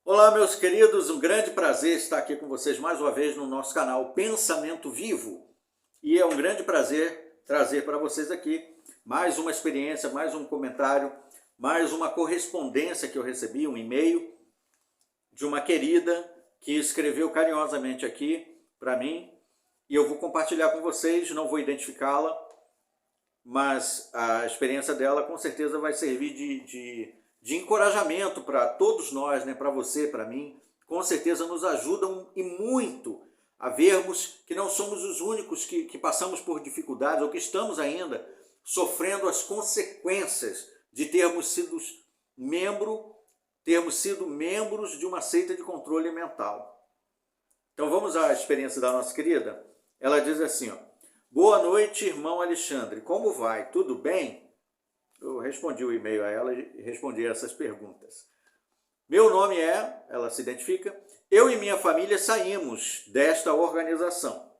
Olá, meus queridos, um grande prazer estar aqui com vocês mais uma vez no nosso canal Pensamento Vivo. E é um grande prazer trazer para vocês aqui mais uma experiência, mais um comentário, mais uma correspondência que eu recebi, um e-mail de uma querida que escreveu carinhosamente aqui para mim. E eu vou compartilhar com vocês, não vou identificá-la, mas a experiência dela com certeza vai servir de encorajamento para todos nós, né? Para você, para mim. Com certeza nos ajudam e muito a vermos que não somos os únicos que passamos por dificuldades ou que estamos ainda sofrendo as consequências de termos sido membros de uma seita de controle mental. Então vamos à experiência da nossa querida? Ela diz assim, ó: boa noite, irmão Alexandre. Como vai? Tudo bem? Eu respondi o e-mail a ela e respondi essas perguntas. Meu nome é, ela se identifica, eu e minha família saímos desta organização,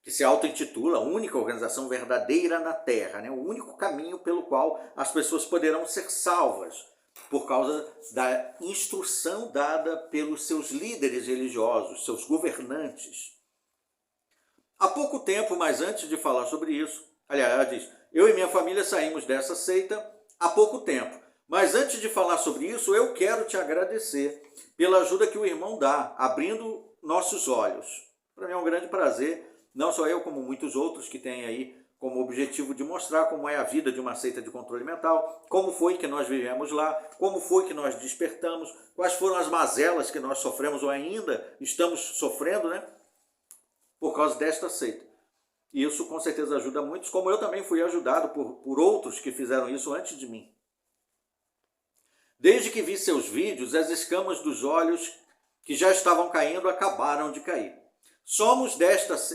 que se auto-intitula a única organização verdadeira na Terra, né? O único caminho pelo qual as pessoas poderão ser salvas, por causa da instrução dada pelos seus líderes religiosos, seus governantes. Há pouco tempo, mas antes de falar sobre isso, aliás, ela diz, eu e minha família saímos dessa seita há pouco tempo. Mas antes de falar sobre isso, eu quero te agradecer pela ajuda que o irmão dá, abrindo nossos olhos. Para mim é um grande prazer, não só eu, como muitos outros que têm aí como objetivo de mostrar como é a vida de uma seita de controle mental, como foi que nós vivemos lá, como foi que nós despertamos, quais foram as mazelas que nós sofremos ou ainda estamos sofrendo, né? Por causa desta seita. E isso com certeza ajuda muitos, como eu também fui ajudado por outros que fizeram isso antes de mim. Desde que vi seus vídeos, as escamas dos olhos que já estavam caindo acabaram de cair.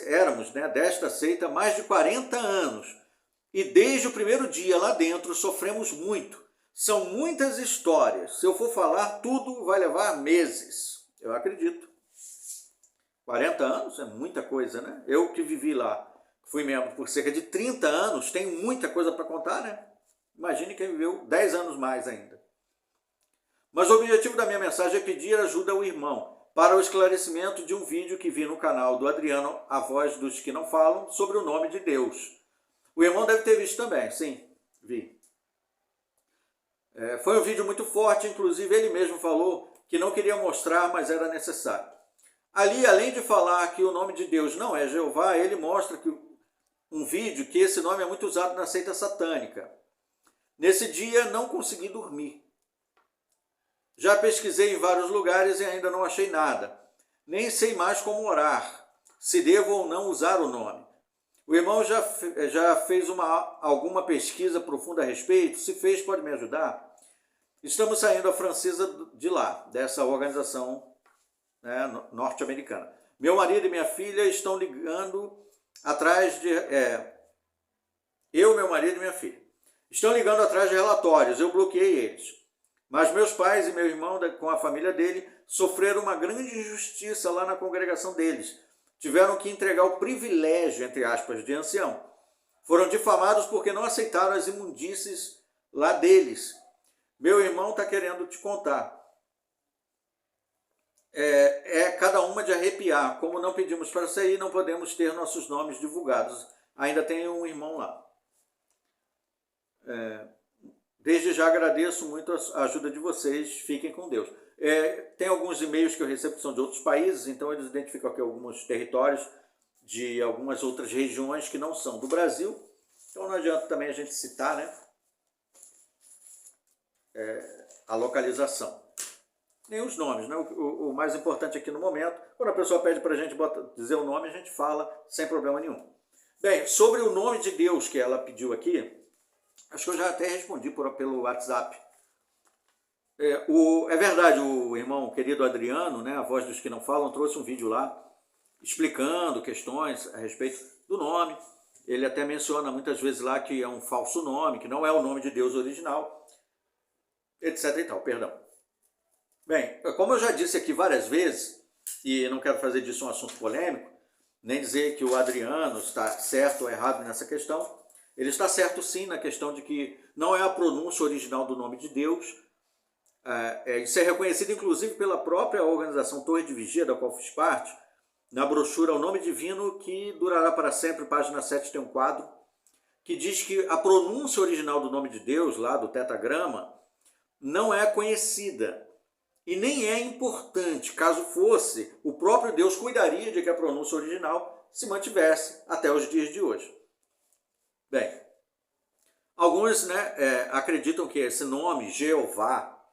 Éramos desta seita mais de 40 anos. E desde o primeiro dia lá dentro sofremos muito. São muitas histórias. Se eu for falar, tudo vai levar meses. Eu acredito. 40 anos é muita coisa, né? Eu que vivi lá, fui membro por cerca de 30 anos, tenho muita coisa para contar, né? Imagine quem viveu 10 anos mais ainda. Mas o objetivo da minha mensagem é pedir ajuda ao irmão para o esclarecimento de um vídeo que vi no canal do Adriano, A Voz dos que Não Falam, sobre o nome de Deus. O irmão deve ter visto também, sim, vi. Foi um vídeo muito forte, inclusive ele mesmo falou que não queria mostrar, mas era necessário. Ali, além de falar que o nome de Deus não é Jeová, ele mostra um vídeo que esse nome é muito usado na seita satânica. Nesse dia, não consegui dormir. Já pesquisei em vários lugares e ainda não achei nada. Nem sei mais como orar, se devo ou não usar o nome. O irmão já fez alguma pesquisa profunda a respeito? Se fez, pode me ajudar? Estamos saindo a francesa de lá, dessa organização, né, norte-americana. Meu marido e minha filha estão ligando atrás de... meu marido e minha filha. Estão ligando atrás de relatórios, eu bloqueei eles. Mas meus pais e meu irmão, com a família dele, sofreram uma grande injustiça lá na congregação deles. Tiveram que entregar o privilégio, entre aspas, de ancião. Foram difamados porque não aceitaram as imundícies lá deles. Meu irmão está querendo te contar. Cada uma de arrepiar. Como não pedimos para sair, não podemos ter nossos nomes divulgados. Ainda tem um irmão lá. Desde já agradeço muito a ajuda de vocês. Fiquem com Deus. Tem alguns e-mails que eu recebo que são de outros países, então eles identificam aqui alguns territórios de algumas outras regiões que não são do Brasil. Então não adianta também a gente citar, né, a localização. Nem os nomes, né? O mais importante aqui no momento, quando a pessoa pede para a gente dizer o nome, a gente fala sem problema nenhum. Bem, sobre o nome de Deus que ela pediu aqui, acho que eu já até respondi pelo WhatsApp. É verdade, o irmão querido Adriano, né, A Voz dos que Não Falam, trouxe um vídeo lá explicando questões a respeito do nome. Ele até menciona muitas vezes lá que é um falso nome, que não é o nome de Deus original, etc e tal, perdão. Bem, como eu já disse aqui várias vezes, e não quero fazer disso um assunto polêmico, nem dizer que o Adriano está certo ou errado nessa questão, ele está certo sim na questão de que não é a pronúncia original do nome de Deus, isso é reconhecido inclusive pela própria organização Torre de Vigia, da qual fiz parte. Na brochura O Nome Divino que Durará para Sempre, página 7, tem um quadro que diz que a pronúncia original do nome de Deus, lá do tetragrama, não é conhecida e nem é importante. Caso fosse, o próprio Deus cuidaria de que a pronúncia original se mantivesse até os dias de hoje. Bem, alguns acreditam que esse nome, Jeová,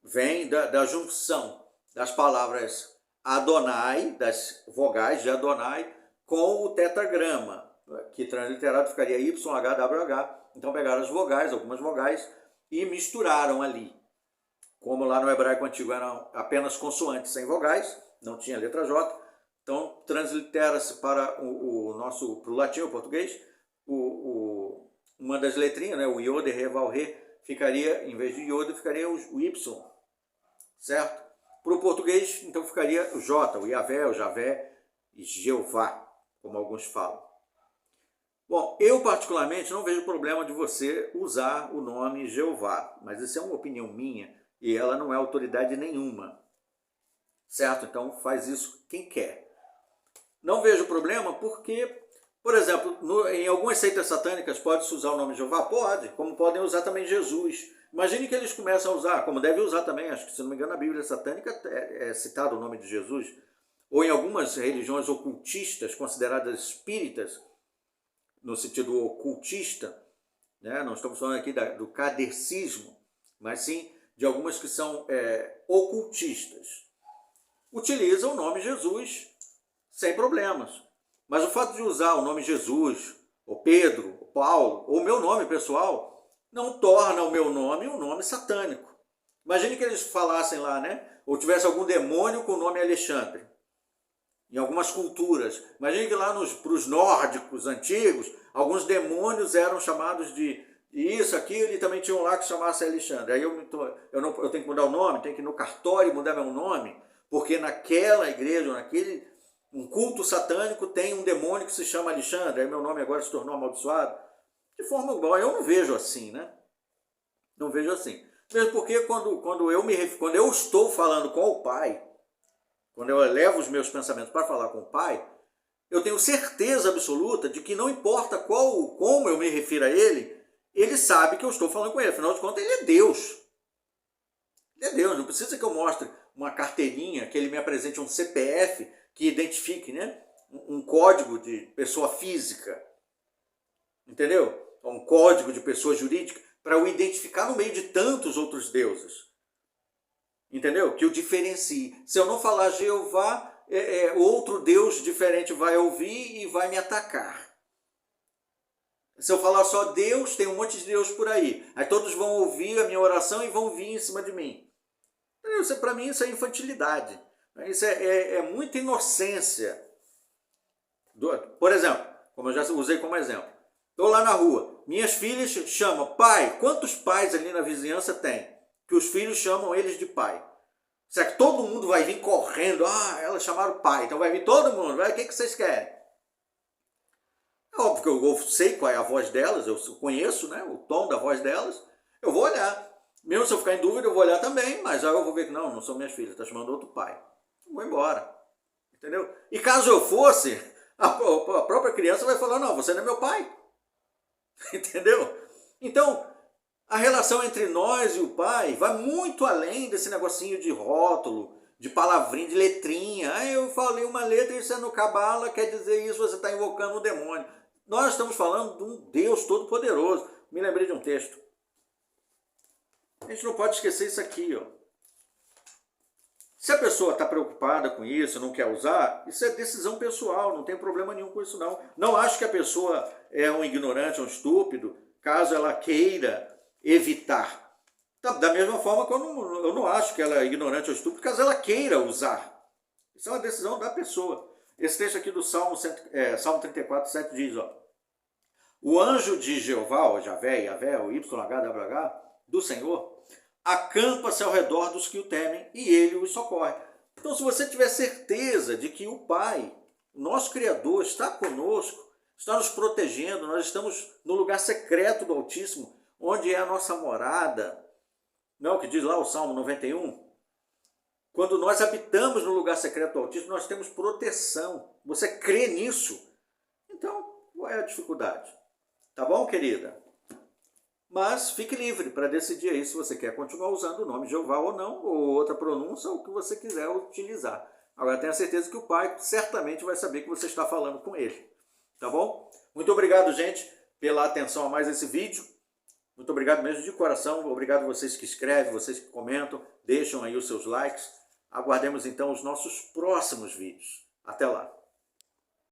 vem da junção das palavras Adonai, das vogais de Adonai, com o tetragrama, que transliterado ficaria YHWH. Então pegaram as vogais, algumas vogais, e misturaram ali. Como lá no hebraico antigo eram apenas consoantes sem vogais, não tinha letra J, então translitera-se para para o latim, o português, uma das letrinhas, né, o Iode, Re, Val, Re, ficaria, em vez de Iode, ficaria o Y, certo? Para o português, então ficaria o J, o Yahvé, o Javé e Jeová, como alguns falam. Bom, eu particularmente não vejo problema de você usar o nome Jeová, mas isso é uma opinião minha e ela não é autoridade nenhuma, certo? Então faz isso quem quer. Não vejo problema porque, por exemplo, em algumas seitas satânicas pode-se usar o nome Jeová? Pode, como podem usar também Jesus. Imagine que eles começam a usar, como deve usar também, acho que se não me engano na Bíblia satânica é citado o nome de Jesus, ou em algumas religiões ocultistas, consideradas espíritas, no sentido ocultista, né? Não estamos falando aqui do kardecismo, mas sim de algumas que são ocultistas. Utilizam o nome Jesus sem problemas. Mas o fato de usar o nome Jesus, ou Pedro, ou Paulo, ou o meu nome pessoal, não torna o meu nome um nome satânico. Imagine que eles falassem lá, né? Ou tivesse algum demônio com o nome Alexandre. Em algumas culturas. Imagine que lá para os nórdicos antigos, alguns demônios eram chamados de isso, aquilo, e também tinham lá que chamasse Alexandre. Aí eu tenho que mudar o nome, tenho que ir no cartório mudar meu nome, porque naquela igreja, um culto satânico tem um demônio que se chama Alexandre, aí meu nome agora se tornou amaldiçoado. De forma igual, eu não vejo assim, né? Não vejo assim. Mesmo porque quando eu estou falando com o Pai, quando eu elevo os meus pensamentos para falar com o Pai, eu tenho certeza absoluta de que não importa como eu me refiro a Ele sabe que eu estou falando com Ele. Afinal de contas, Ele é Deus. Ele é Deus. Não precisa que eu mostre uma carteirinha, que Ele me apresente um CPF que identifique, né, um código de pessoa física. Entendeu? Um código de pessoa jurídica para eu identificar no meio de tantos outros deuses. Entendeu? Que eu diferencie. Se eu não falar Jeová, outro Deus diferente vai ouvir e vai me atacar. Se eu falar só Deus, tem um monte de Deus por aí. Aí todos vão ouvir a minha oração e vão vir em cima de mim. Para mim isso é infantilidade. Isso é muita inocência. Por exemplo, como eu já usei como exemplo. Estou lá na rua, minhas filhas chamam, pai, quantos pais ali na vizinhança tem? Que os filhos chamam eles de pai. Será que todo mundo vai vir correndo? Ah, elas chamaram pai, então vai vir todo mundo. O que vocês querem? É óbvio que eu sei qual é a voz delas, eu conheço, né, o tom da voz delas, eu vou olhar. Mesmo se eu ficar em dúvida, eu vou olhar também, mas aí eu vou ver que não são minhas filhas, está chamando outro pai. Eu vou embora. Entendeu? E caso eu fosse, a própria criança vai falar, não, você não é meu pai. Entendeu? Então, a relação entre nós e o Pai vai muito além desse negocinho de rótulo, de palavrinha, de letrinha. Ah, eu falei uma letra e isso é no Cabala, quer dizer isso, você está invocando um demônio. Nós estamos falando de um Deus Todo-Poderoso. Me lembrei de um texto. A gente não pode esquecer isso aqui, ó. Se a pessoa está preocupada com isso, não quer usar, isso é decisão pessoal, não tem problema nenhum com isso não. Não acho que a pessoa é um ignorante, um estúpido, caso ela queira evitar. Da mesma forma que eu não acho que ela é ignorante ou estúpida, caso ela queira usar. Isso é uma decisão da pessoa. Esse texto aqui do Salmo 34, 7 diz, ó, o anjo de Jeová, o Javé, Yahvé, o YHWH, do Senhor, acampa-se ao redor dos que o temem e ele os socorre. Então, se você tiver certeza de que o Pai, o nosso Criador, está conosco, está nos protegendo, nós estamos no lugar secreto do Altíssimo, onde é a nossa morada, Não, que diz lá o Salmo 91? Quando nós habitamos no lugar secreto do Altíssimo, nós temos proteção. Você crê nisso? Então, qual é a dificuldade? Tá bom, querida? Mas fique livre para decidir aí se você quer continuar usando o nome Jeová ou não, ou outra pronúncia, ou o que você quiser utilizar. Agora, tenha certeza que o Pai certamente vai saber que você está falando com ele. Tá bom? Muito obrigado, gente, pela atenção a mais esse vídeo. Muito obrigado mesmo de coração. Obrigado a vocês que escrevem, vocês que comentam, deixam aí os seus likes. Aguardemos então os nossos próximos vídeos. Até lá!